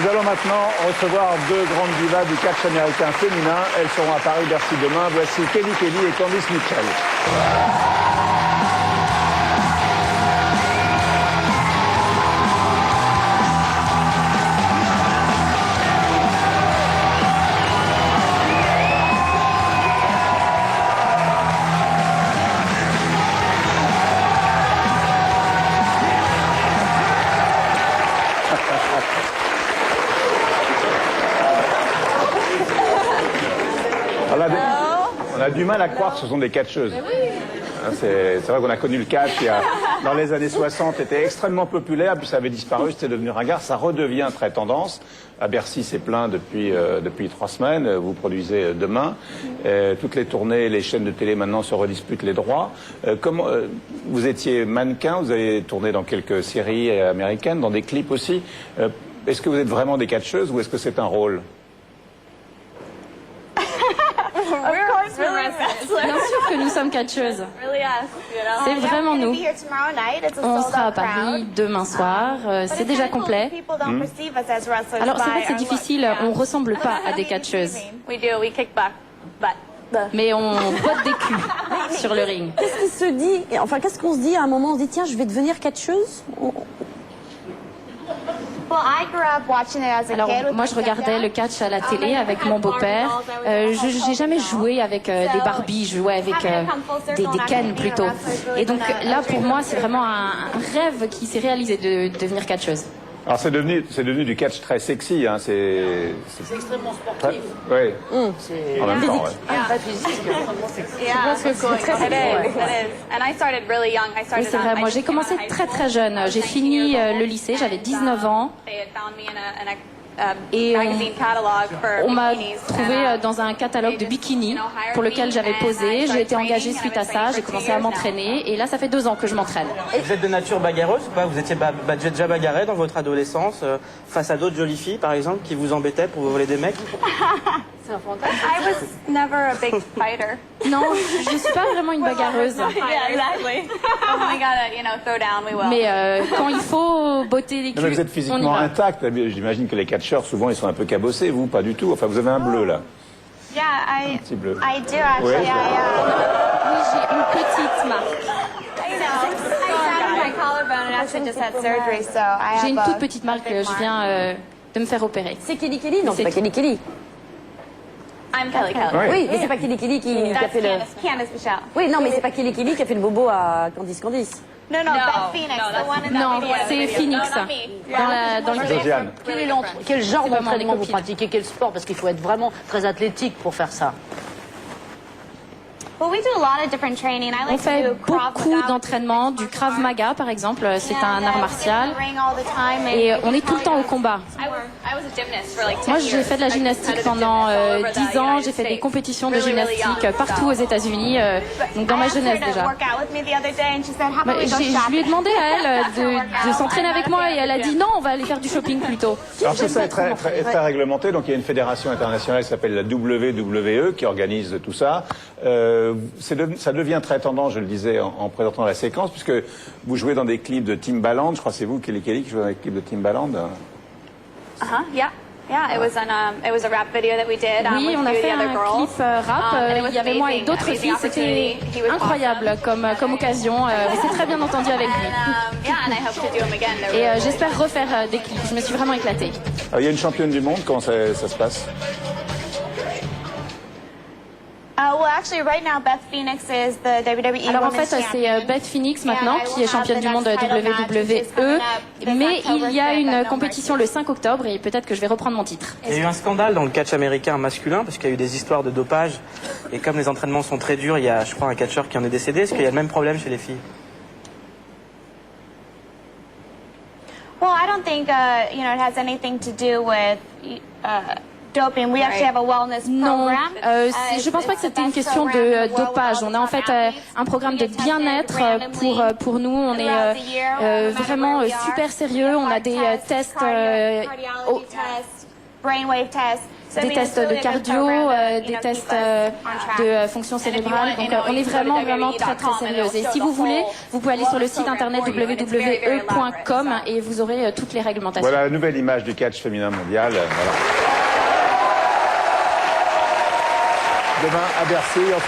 Nous allons maintenant recevoir deux grandes divas du catch américain féminin. Elles seront à Paris-Bercy demain. Voici Kelly Kelly et Candice Mitchell. On a du mal à croire que ce sont des catcheuses. C'est vrai qu'on a connu le catch dans les années 60, était extrêmement populaire, puis ça avait disparu, c'était devenu ringard. Ça redevient très tendance. À Bercy, c'est plein depuis 3 semaines. Vous produisez demain. Toutes les tournées, les chaînes de télé maintenant se redisputent les droits. Vous étiez mannequin, vous avez tourné dans quelques séries américaines, dans des clips aussi. Est-ce que vous êtes vraiment des catcheuses ou est-ce que c'est un rôle? Bien sûr que nous sommes catcheuses. C'est vraiment nous. On sera à Paris demain soir. C'est déjà complet. Alors c'est vrai que c'est difficile. On ne ressemble pas à des catcheuses. Mais on botte des culs sur le ring. Qu'est-ce qui se dit? Enfin, qu'est-ce qu'on se dit à un moment? On se dit tiens, je vais devenir catcheuse? Alors, moi, je regardais le catch à la télé avec mon beau-père. Je n'ai jamais joué avec des Barbies, je jouais avec des Ken plutôt. Et donc là, pour moi, c'est vraiment un rêve qui s'est réalisé de devenir catcheuse. Alors c'est devenu du catch très sexy, hein. C'est extrêmement sportif. Oui. C'est en même temps, ouais. très physique, extrêmement sexy. Oui, c'est vrai. Moi, j'ai commencé très très jeune. J'ai fini le lycée, j'avais 19 ans. Et on m'a trouvé dans un catalogue de bikinis pour lequel j'avais posé. J'ai été engagée suite à ça, j'ai commencé à m'entraîner et là ça fait 2 ans que je m'entraîne. Vous êtes de nature bagarreuse ou pas? Vous étiez déjà bagarré dans votre adolescence face à d'autres jolies filles par exemple qui vous embêtaient pour vous voler des mecs? C'est un fantasme. Non, je ne suis pas vraiment une bagarreuse. Mais quand il faut botter les culs, Mais vous êtes physiquement intact. J'imagine que les catcheurs, souvent, ils sont un peu cabossés. Vous, pas du tout. Enfin, vous avez un bleu, là. Un petit bleu. Oui, j'ai une petite marque. J'ai une toute petite marque, je viens de me faire opérer. C'est Kelly Kelly? Non, c'est pas Kelly Kelly. Oui, mais c'est pas Kelly Kelly qui a fait le... Candice Michelle. Oui, non, mais c'est pas Kelly Kelly qui a fait le bobo à Candice. No, Beth Phoenix, the one in the Non, video. c'est Phoenix. Dans le Josiane. Quel genre C'est vraiment d'entraînement des vous copines. pratiquez? Quel sport? Parce qu'il faut être vraiment très athlétique pour faire ça. Well, we do a lot of different training. I On like to fait do Krav beaucoup Maga. d'entraînements, du Krav Maga par exemple, c'est un art martial. Ring all the time and Et on est tout le temps au combat. Moi, j'ai fait de la gymnastique pendant 10 ans. J'ai fait des compétitions de gymnastique partout aux États-Unis, donc dans ma jeunesse déjà. Bah, je lui ai demandé à elle de s'entraîner avec moi et elle a dit non, on va aller faire du shopping plutôt. Alors tout ça est très réglementé, donc il y a une fédération internationale qui s'appelle la WWE qui organise tout ça. Ça devient très tendance, je le disais en présentant la séquence, puisque vous jouez dans des clips de Timbaland, je crois que c'est vous, Kelly Kelly, qui jouez dans des clips de Timbaland. Oui, on a fait un clip rap, il y avait moi et d'autres filles, c'était incroyable comme occasion, on s'est très bien entendu avec lui. Et j'espère refaire des clips, je me suis vraiment éclatée. Il y a une championne du monde, comment ça se passe? Well, actually, right now, Beth Phoenix is the WWE Alors en fait, Women's c'est Champion. Beth Phoenix maintenant qui est championne du monde WWE, mais il y a une compétition le 5 octobre et peut-être que je vais reprendre mon titre. Il y a eu un scandale dans le catch américain masculin parce qu'il y a eu des histoires de dopage et comme les entraînements sont très durs, il y a, je crois, un catcheur qui en est décédé. Est-ce qu'il y a le même problème chez les filles? Well, I don't think it has anything to do with doping. We actually have a wellness Non, program. je pense pas que c'était une question de dopage. On a en fait un programme de bien-être pour nous. On est vraiment super sérieux. On a des tests brainwave tests. So, I des mean, it's tests de really a good cardio, program to, des keep tests us on track. de fonction cérébrale. Donc on est vraiment très sérieuse. Et si vous voulez, vous pouvez aller sur le site internet www.e.com et vous aurez toutes les réglementations. Voilà la nouvelle image du catch féminin mondial. Voilà. Demain à Bercy.